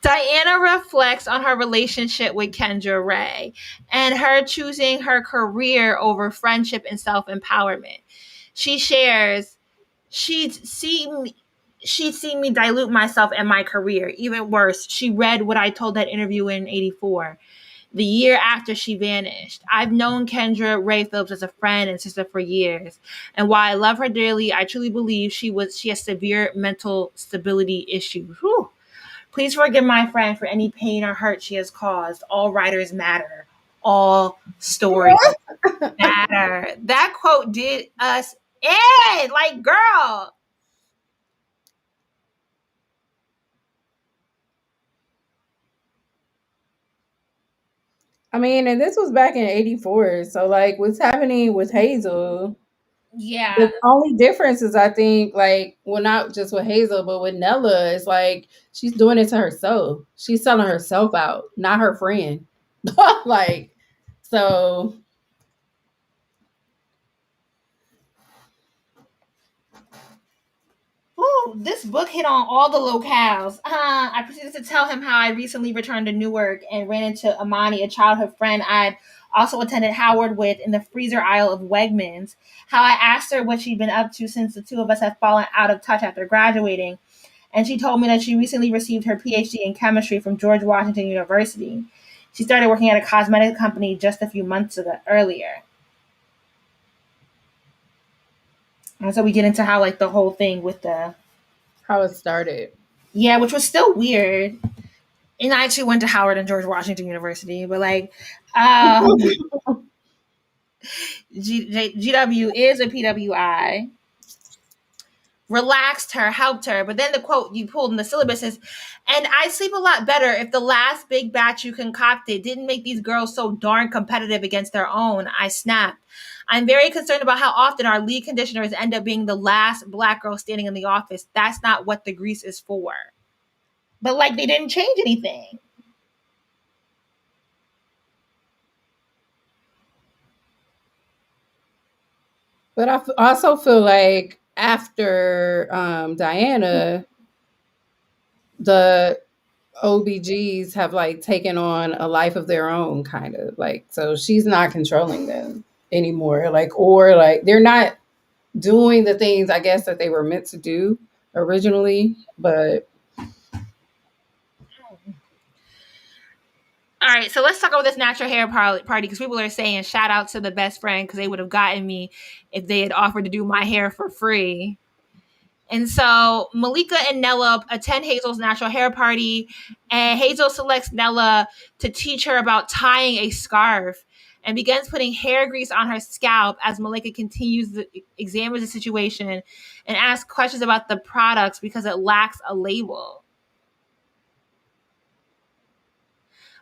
Diana reflects on her relationship with Kendra Ray and her choosing her career over friendship and self empowerment. She shares, she'd seen she'd seen me dilute myself and my career. Even worse, she read what I told that interview in '84, the year after she vanished. I've known Kendra Ray Phillips as a friend and sister for years, and while I love her dearly, I truly believe she has severe mental stability issues. Whew. Please forgive my friend for any pain or hurt she has caused. All writers matter. All stories matter. That quote did us in. Like, girl. I mean, and this was back in '84. So, like, what's happening with Hazel? Yeah. The only difference is, I think, like, well, not just with Hazel, but with Nella, is like she's doing it to herself. She's selling herself out, not her friend. Like, so Ooh, this book hit on all the locales. I proceeded to tell him how I recently returned to Newark and ran into Amani, a childhood friend I'd also attended Howard with, in the freezer aisle of Wegmans. How I asked her what she'd been up to since the two of us had fallen out of touch after graduating. And she told me that she recently received her PhD in chemistry from George Washington University. She started working at a cosmetic company just a few months earlier. And so we get into how, like, the whole thing with the, how it started. yeah, which was still weird. And I actually went to Howard and George Washington University, but like, um, GW is a PWI. Relaxed her, helped her. But then the quote you pulled in the syllabus is, and I sleep a lot better if the last big batch you concocted didn't make these girls so darn competitive against their own. I snapped. I'm very concerned about how often our lead conditioners end up being the last black girl standing in the office. That's not what the grease is for. But like, they didn't change anything. But also feel like after Diana, the OBGs have like taken on a life of their own, kind of like, so she's not controlling them anymore. Like, or like they're not doing the things, I guess, that they were meant to do originally. But All right, so let's talk about this natural hair party because people are saying shout out to the best friend because they would have gotten me if they had offered to do my hair for free. And so Malika and Nella attend Hazel's natural hair party, and Hazel selects Nella to teach her about tying a scarf and begins putting hair grease on her scalp as Malika examines the situation and asks questions about the products because it lacks a label.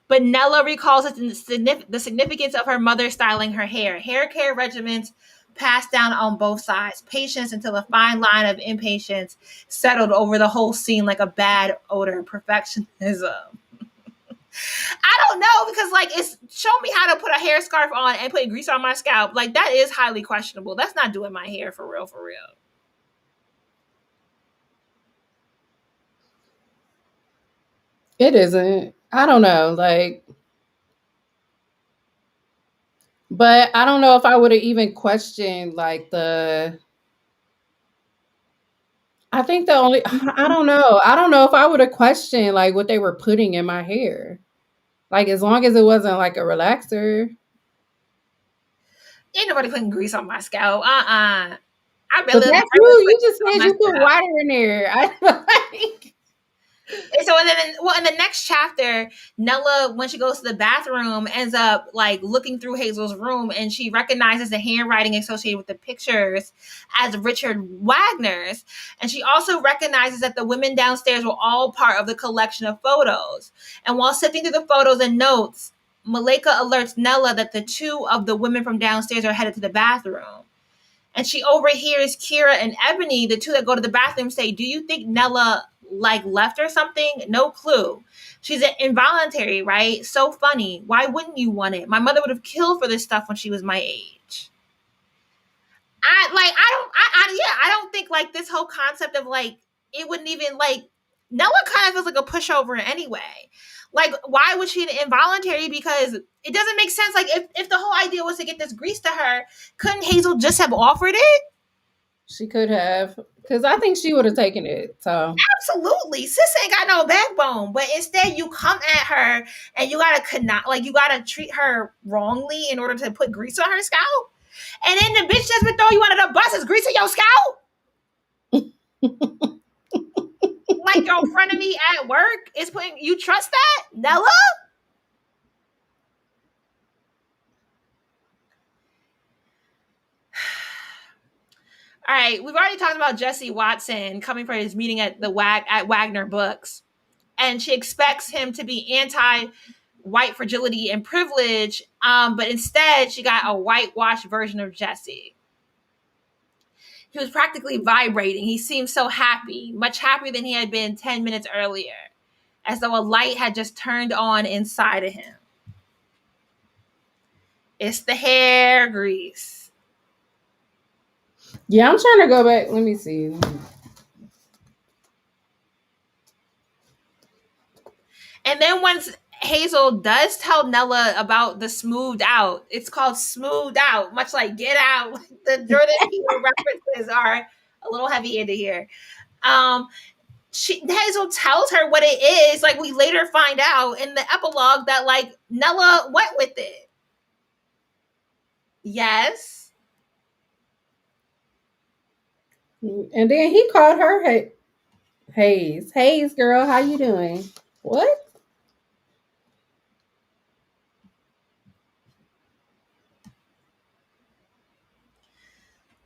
But Nella recalls the significance of her mother styling her hair. Hair care regimens passed down on both sides. Patience until a fine line of impatience settled over the whole scene like a bad odor. Perfectionism. I don't know because like it's show me how to put a hair scarf on and put grease on my scalp. Like that is highly questionable. That's not doing my hair for real, for real. it isn't. I don't know. Like, but I don't know if I would have even questioned like the. I think the only I don't know. I don't know if I would have questioned like what they were putting in my hair. Like, as long as it wasn't like a relaxer. Ain't nobody putting grease on my scalp. I But barely, that's I you. barely put You just grease on said my you put scalp. water in there. I like. And so, and then, well, in the next chapter, Nella, when she goes to the bathroom, ends up like looking through Hazel's room, and she recognizes the handwriting associated with the pictures as Richard Wagner's, and she also recognizes that the women downstairs were all part of the collection of photos. And while sifting through the photos and notes, Malika alerts Nella that the two of the women from downstairs are headed to the bathroom. And she overhears Kira and Ebony, the two that go to the bathroom, say, "Do you think Nella like left or something?" No clue. She's involuntary, right? So funny. Why wouldn't you want it? My mother would have killed for this stuff when she was my age. I don't think like this whole concept of like it wouldn't even like Nella kind of feels like a pushover anyway. Like, why was she involuntary? Because it doesn't make sense. Like, if the whole idea was to get this grease to her, couldn't Hazel just have offered it? She could have, because I think she would have taken it. So Absolutely. Sis ain't got no backbone. But instead you come at her and you gotta like you gotta treat her wrongly in order to put grease on her scalp. And then the bitch that's been throwing you under the bus is greasing your scalp. Like your frenemy at work is putting you trust that? Nella? All right, we've already talked about Jesse Watson coming for his meeting at Wagner Books, and she expects him to be anti white fragility and privilege, but instead she got a whitewashed version of Jesse. He was practically vibrating. He seemed so happy, much happier than he had been 10 minutes earlier, as though a light had just turned on inside of him. It's the hair grease. Yeah, I'm trying to go back. Let me see. And then once Hazel does tell Nella about the smoothed out, it's called smoothed out, much like get out. The Jordan Peele references are a little heavy into here. Um, Hazel tells her what it is. Like we later find out in the epilogue that like Nella went with it. Yes. And then he called her Hayes. Hayes, girl, how you doing? What?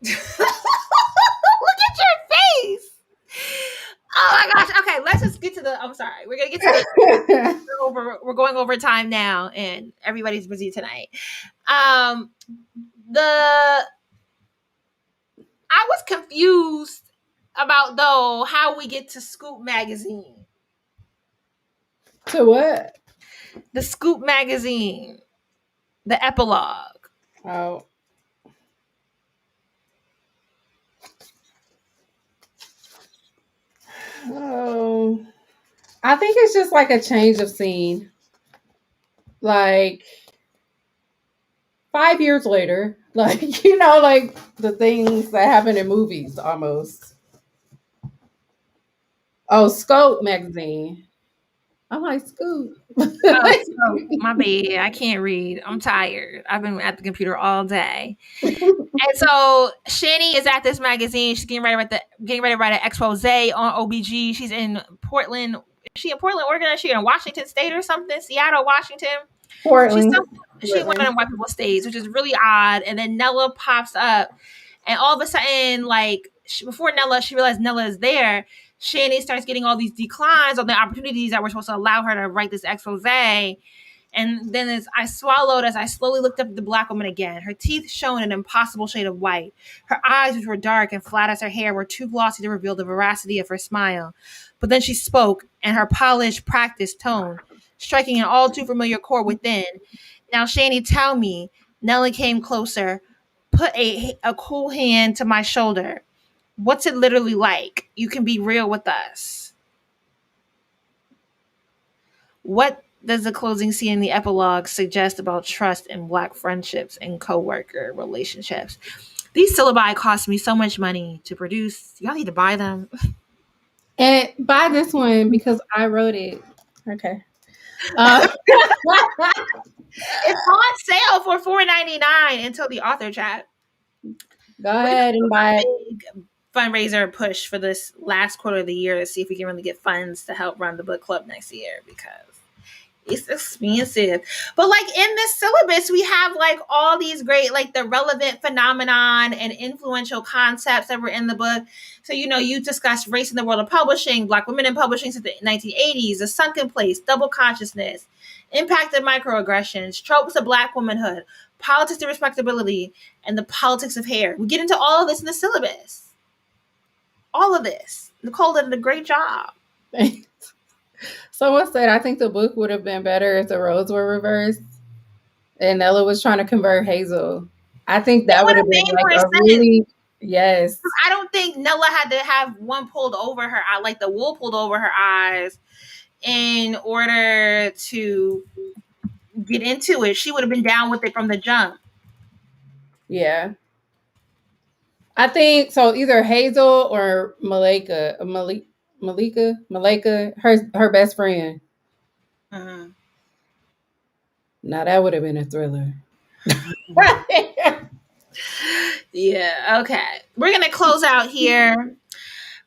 Look at your face. Oh my gosh. Okay, let's just get to the. I'm sorry. We're gonna get to the. We're going over time now, and everybody's busy tonight. The I was confused about though how we get to Scoop magazine. To what? The Scoop magazine, the epilogue. Oh. Oh. I think it's just like a change of scene. Like 5 years later, like like the things that happen in movies almost. Oh, Scope magazine. I'm like Scoop. Oh, so my bad. I can't read. I'm tired. I've been at the computer all day. And so Shani is at this magazine. She's getting ready to write an expose on OBG. She's in Portland. Is she in Portland, Oregon? Is she in Washington State or something? Seattle, Washington. She's Portland. she went on white people states, which is really odd. And then Nella pops up, and all of a sudden, like before she realized Nella is there. Shani starts getting all these declines on the opportunities that were supposed to allow her to write this expose. And then as I swallowed, as I slowly looked up at the black woman again, her teeth shone an impossible shade of white. Her eyes, which were dark and flat as her hair, were too glossy to reveal the veracity of her smile. But then she spoke, and her polished, practiced tone, striking an all too familiar chord within. Now, Shani, tell me. Nellie came closer, put a cool hand to my shoulder. What's it literally like? You can be real with us. What does the closing scene in the epilogue suggest about trust in Black friendships and coworker relationships? These syllabi cost me so much money to produce. Y'all need to buy them. And buy this one because I wrote it. Okay. Uh, It's on sale for $4.99 until the author chat. Go ahead and buy it. Big fundraiser push for this last quarter of the year to see if we can really get funds to help run the book club next year because it's expensive. But like in this syllabus, we have like all these great, like the relevant phenomenon and influential concepts that were in the book. So, you discussed race in the world of publishing, Black women in publishing since the 1980s, a sunken place, double consciousness, impact of microaggressions, tropes of Black womanhood, politics of respectability, and the politics of hair. We get into all of this in the syllabus. All of this. Nicole did a great job. Someone said, I think the book would have been better if the roles were reversed and Nella was trying to convert Hazel. I think that would have been like a really, yes. I don't think Nella had to have one pulled over her eye, like the wool pulled over her eyes in order to get into it. She would have been down with it from the jump. Yeah. I think so either Hazel or Malika, her best friend. Mm-hmm. Now that would have been a thriller. Yeah, okay. We're gonna close out here.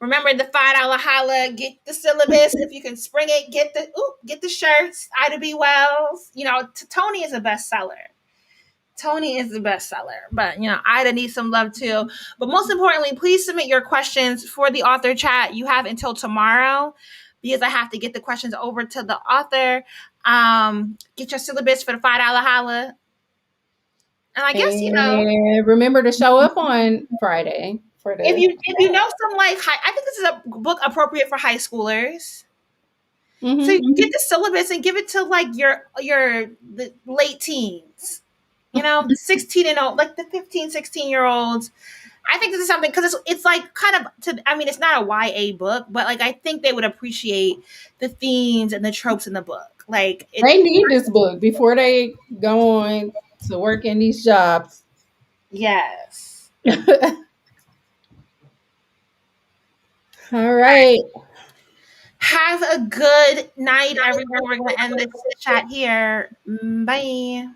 Remember the $5 holla, get the syllabus. If you can spring it, get the shirts. Ida B. Wells. Tony is a bestseller. Tony is the bestseller, but Ida needs some love too. But most importantly, please submit your questions for the author chat. You have until tomorrow because I have to get the questions over to the author. Get your syllabus for the $5 holla. And I guess, And remember to show up on Friday for if the you know some like I think this is a book appropriate for high schoolers. So Mhm. you get the syllabus and give it to like the late teens, the 16 and old, like the 15, 16-year olds. I think this is something because it's like kind of I mean, it's not a YA book, but like I think they would appreciate the themes and the tropes in the book. Like it, They need this book before they go on to work in these jobs. yes. All right. Have a good night, everyone. We're gonna end this chat here. Bye.